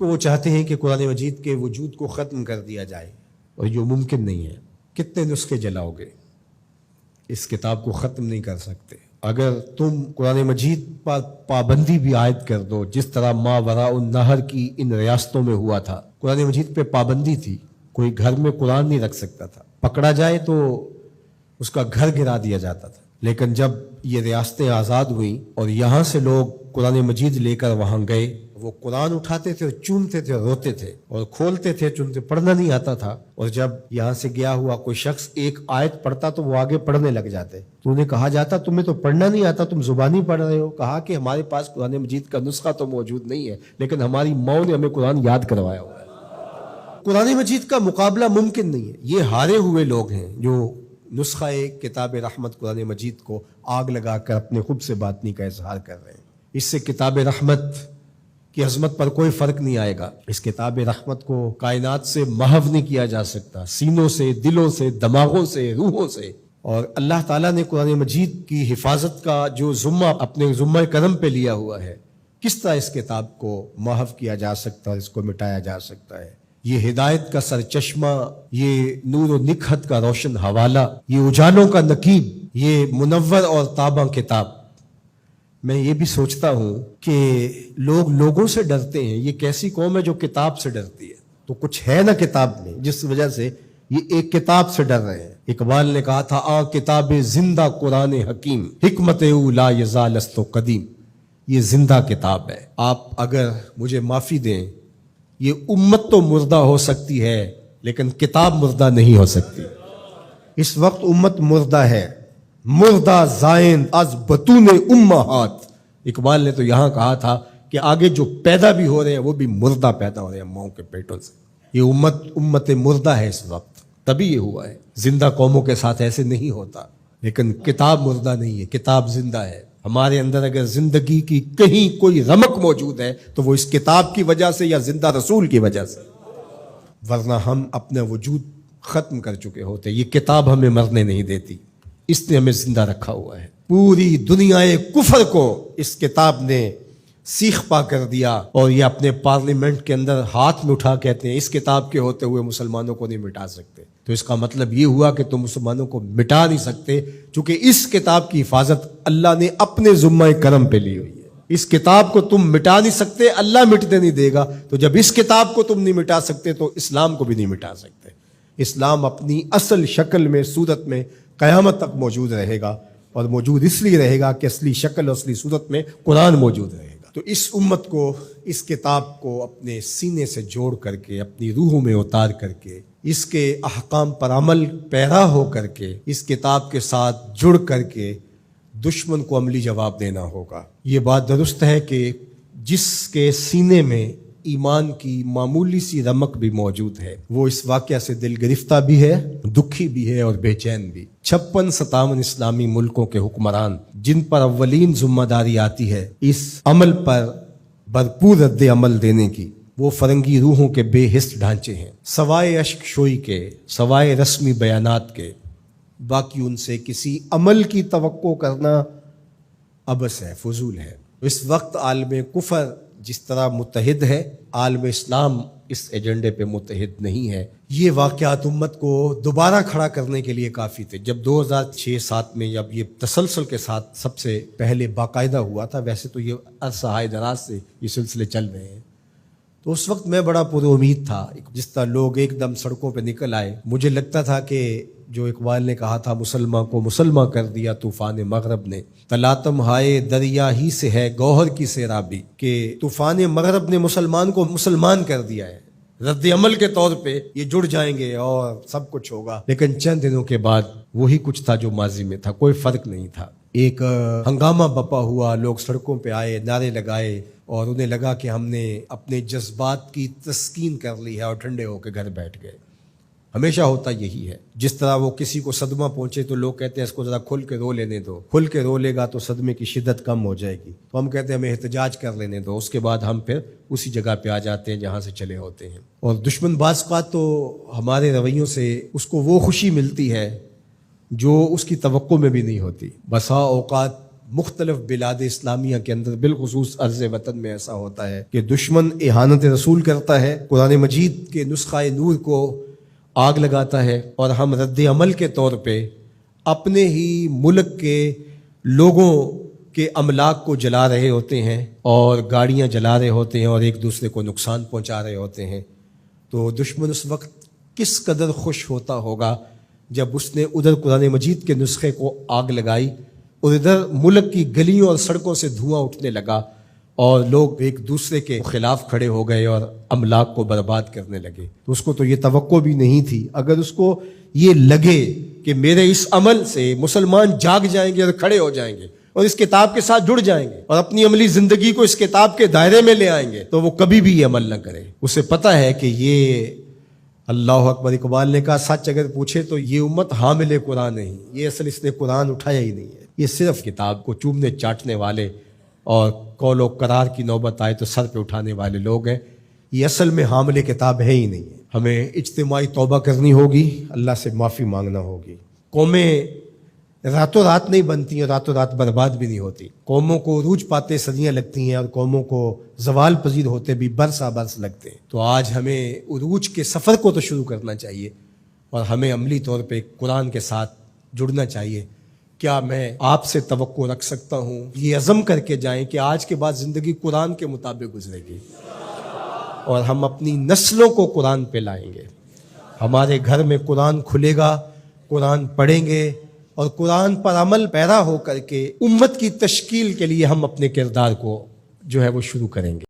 کہ وہ چاہتے ہیں کہ قرآن مجید کے وجود کو ختم کر دیا جائے، اور جو ممکن نہیں ہے۔ کتنے نسخے جلاؤ گے، اس کتاب کو ختم نہیں کر سکتے۔ اگر تم قرآن مجید پر پابندی بھی عائد کر دو، جس طرح ما وراء النہر کی ان ریاستوں میں ہوا تھا، قرآن مجید پہ پابندی تھی، کوئی گھر میں قرآن نہیں رکھ سکتا تھا، پکڑا جائے تو اس کا گھر گرا دیا جاتا تھا۔ لیکن جب یہ ریاستیں آزاد ہوئیں اور یہاں سے لوگ قرآن مجید لے کر وہاں گئے، وہ قرآن اٹھاتے تھے، چومتے تھے، روتے تھے اور کھولتے تھے، چنتے، پڑھنا نہیں آتا تھا، اور جب یہاں سے گیا ہوا کوئی شخص ایک آیت پڑھتا تو وہ آگے پڑھنے لگ جاتے، تو انہیں کہا جاتا تمہیں تو پڑھنا نہیں آتا، تم زبانی پڑھ رہے ہو۔ کہا کہ ہمارے پاس قرآن مجید کا نسخہ تو موجود نہیں ہے، لیکن ہماری ماں نے ہمیں قرآن یاد کروایا ہوا ہے۔ قرآن مجید کا مقابلہ ممکن نہیں ہے۔ یہ ہارے ہوئے لوگ ہیں جو نسخہ کتاب رحمت قرآن مجید کو آگ لگا کر اپنے خود سے باطنی کا اظہار کر رہے ہیں۔ اس سے کتاب رحمت کی عظمت پر کوئی فرق نہیں آئے گا۔ اس کتاب رحمت کو کائنات سے محو نہیں کیا جا سکتا، سینوں سے، دلوں سے، دماغوں سے، روحوں سے۔ اور اللہ تعالیٰ نے قرآن مجید کی حفاظت کا جو ذمہ اپنے ذمہ کرم پہ لیا ہوا ہے، کس طرح اس کتاب کو محو کیا جا سکتا ہے، اس کو مٹایا جا سکتا ہے۔ یہ ہدایت کا سرچشمہ، یہ نور و نکہت کا روشن حوالہ، یہ اجالوں کا نقیب، یہ منور اور تابع کتاب۔ میں یہ بھی سوچتا ہوں کہ لوگ لوگوں سے ڈرتے ہیں، یہ کیسی قوم ہے جو کتاب سے ڈرتی ہے؟ تو کچھ ہے نا کتاب میں، جس وجہ سے یہ ایک کتاب سے ڈر رہے ہیں۔ اقبال نے کہا تھا آ کتاب زندہ قرآن حکیم، حکمت او لا یزال است قدیم۔ یہ زندہ کتاب ہے۔ آپ اگر مجھے معافی دیں، یہ امت تو مردہ ہو سکتی ہے لیکن کتاب مردہ نہیں ہو سکتی۔ اس وقت امت مردہ ہے، مردہ زائن از بطون امہات۔ اقبال نے تو یہاں کہا تھا کہ آگے جو پیدا بھی ہو رہے ہیں وہ بھی مردہ پیدا ہو رہے ہیں ماؤں کے پیٹوں سے۔ یہ امت مردہ ہے اس وقت، تبھی یہ ہوا ہے۔ زندہ قوموں کے ساتھ ایسے نہیں ہوتا، لیکن کتاب مردہ نہیں ہے، کتاب زندہ ہے۔ ہمارے اندر اگر زندگی کی کہیں کوئی رمق موجود ہے تو وہ اس کتاب کی وجہ سے یا زندہ رسول کی وجہ سے، ورنہ ہم اپنا وجود ختم کر چکے ہوتے۔ یہ کتاب ہمیں مرنے نہیں دیتی، اس نے ہمیں زندہ رکھا ہوا ہے۔ پوری دنیا کفر کو اس کتاب نے سیخ پا کر دیا، اور یہ اپنے پارلیمنٹ کے اندر ہاتھ میں اٹھا کہتے ہیں اس کتاب کے ہوتے ہوئے مسلمانوں کو نہیں مٹا سکتے۔ تو اس کا مطلب یہ ہوا کہ تم مسلمانوں کو مٹا نہیں سکتے، چونکہ اس کتاب کی حفاظت اللہ نے اپنے ذمہ کرم پہ لی ہوئی ہے۔ اس کتاب کو تم مٹا نہیں سکتے، اللہ مٹنے نہیں دے گا۔ تو جب اس کتاب کو تم نہیں مٹا سکتے تو اسلام کو بھی نہیں مٹا سکتے۔ اسلام اپنی اصل شکل میں، صورت میں قیامت تک موجود رہے گا، اور موجود اس لیے رہے گا کہ اصلی شکل اور اصلی صورت میں قرآن موجود رہے گا۔ تو اس امت کو، اس کتاب کو اپنے سینے سے جوڑ کر کے، اپنی روحوں میں اتار کر کے، اس کے احکام پر عمل پیرا ہو کر کے، اس کتاب کے ساتھ جڑ کر کے دشمن کو عملی جواب دینا ہوگا۔ یہ بات درست ہے کہ جس کے سینے میں ایمان کی معمولی سی رمق بھی موجود ہے، وہ اس واقعہ سے دل گرفتہ بھی ہے، دکھی بھی ہے اور بے چین بھی۔ 56-57 اسلامی ملکوں کے حکمران جن پر اولین ذمہ داری آتی ہے اس عمل پر بھرپور رد عمل دینے کی، وہ فرنگی روحوں کے بے حس ڈھانچے ہیں، سوائے اشک شوئی کے، سوائے رسمی بیانات کے۔ باقی ان سے کسی عمل کی توقع کرنا عبث ہے، فضول ہے۔ اس وقت عالم کفر جس طرح متحد ہے، عالم اسلام اس ایجنڈے پہ متحد نہیں ہے۔ یہ واقعات امت کو دوبارہ کھڑا کرنے کے لیے کافی تھے۔ جب 2006-07 میں جب یہ تسلسل کے ساتھ سب سے پہلے باقاعدہ ہوا تھا، ویسے تو یہ عرصہ ہائے دراز سے یہ سلسلے چل رہے ہیں، تو اس وقت میں بڑا پر امید تھا۔ جس طرح لوگ ایک دم سڑکوں پہ نکل آئے، مجھے لگتا تھا کہ جو اقبال نے کہا تھا مسلمان کو مسلمان کر دیا طوفان مغرب نے، تلاتم ہائے دریا ہی سے ہے گوہر کی سیرابی، کہ طوفان مغرب نے مسلمان کو مسلمان کر دیا ہے۔ رد عمل کے طور پہ یہ جڑ جائیں گے اور سب کچھ ہوگا، لیکن چند دنوں کے بعد وہی کچھ تھا جو ماضی میں تھا، کوئی فرق نہیں تھا۔ ایک ہنگامہ بپا ہوا، لوگ سڑکوں پہ آئے، نعرے لگائے، اور انہیں لگا کہ ہم نے اپنے جذبات کی تسکین کر لی ہے اور ٹھنڈے ہو کے گھر بیٹھ گئے۔ ہمیشہ ہوتا یہی ہے، جس طرح وہ کسی کو صدمہ پہنچے تو لوگ کہتے ہیں اس کو ذرا کھل کے رو لینے دو، کھل کے رو لے گا تو صدمے کی شدت کم ہو جائے گی، تو ہم کہتے ہیں ہمیں احتجاج کر لینے دو، اس کے بعد ہم پھر اسی جگہ پہ آ جاتے ہیں جہاں سے چلے ہوتے ہیں۔ اور دشمن بعض اوقات تو ہمارے رویوں سے اس کو وہ خوشی ملتی ہے جو اس کی توقع میں بھی نہیں ہوتی۔ بسا اوقات مختلف بلاد اسلامیہ کے اندر بالخصوص ارض وطن میں ایسا ہوتا ہے کہ دشمن اہانت رسول کرتا ہے، قرآن مجید کے نسخہ نور کو آگ لگاتا ہے، اور ہم رد عمل کے طور پہ اپنے ہی ملک کے لوگوں کے املاک کو جلا رہے ہوتے ہیں اور گاڑیاں جلا رہے ہوتے ہیں اور ایک دوسرے کو نقصان پہنچا رہے ہوتے ہیں۔ تو دشمن اس وقت کس قدر خوش ہوتا ہوگا جب اس نے ادھر قرآن مجید کے نسخے کو آگ لگائی اور ادھر ملک کی گلیوں اور سڑکوں سے دھواں اٹھنے لگا اور لوگ ایک دوسرے کے خلاف کھڑے ہو گئے اور املاک کو برباد کرنے لگے۔ تو اس کو تو یہ توقع بھی نہیں تھی۔ اگر اس کو یہ لگے کہ میرے اس عمل سے مسلمان جاگ جائیں گے اور کھڑے ہو جائیں گے اور اس کتاب کے ساتھ جڑ جائیں گے اور اپنی عملی زندگی کو اس کتاب کے دائرے میں لے آئیں گے، تو وہ کبھی بھی یہ عمل نہ کرے۔ اسے پتہ ہے کہ یہ اللہ اکبر، اقبال نے کہا سچ اگر پوچھے تو یہ امت حامل قرآن نہیں، یہ اصل اس نے قرآن اٹھایا ہی نہیں ہے، یہ صرف کتاب کو چومنے چاٹنے والے اور قول و قرار کی نوبت آئے تو سر پہ اٹھانے والے لوگ ہیں، یہ اصل میں حامل کتاب ہے ہی نہیں ہے۔ ہمیں اجتماعی توبہ کرنی ہوگی، اللہ سے معافی مانگنا ہوگی۔ قومیں راتوں رات نہیں بنتی ہیں، راتوں رات برباد بھی نہیں ہوتی۔ قوموں کو عروج پاتے صدیاں لگتی ہیں اور قوموں کو زوال پذیر ہوتے بھی برسا برس لگتے ہیں۔ تو آج ہمیں عروج کے سفر کو تو شروع کرنا چاہیے اور ہمیں عملی طور پہ قرآن کے ساتھ جڑنا چاہیے۔ کیا میں آپ سے توقع رکھ سکتا ہوں یہ عزم کر کے جائیں کہ آج کے بعد زندگی قرآن کے مطابق گزرے گی اور ہم اپنی نسلوں کو قرآن پہ لائیں گے، ہمارے گھر میں قرآن کھلے گا، قرآن پڑھیں گے اور قرآن پر عمل پیرا ہو کر کے امت کی تشکیل کے لیے ہم اپنے کردار کو جو ہے وہ شروع کریں گے۔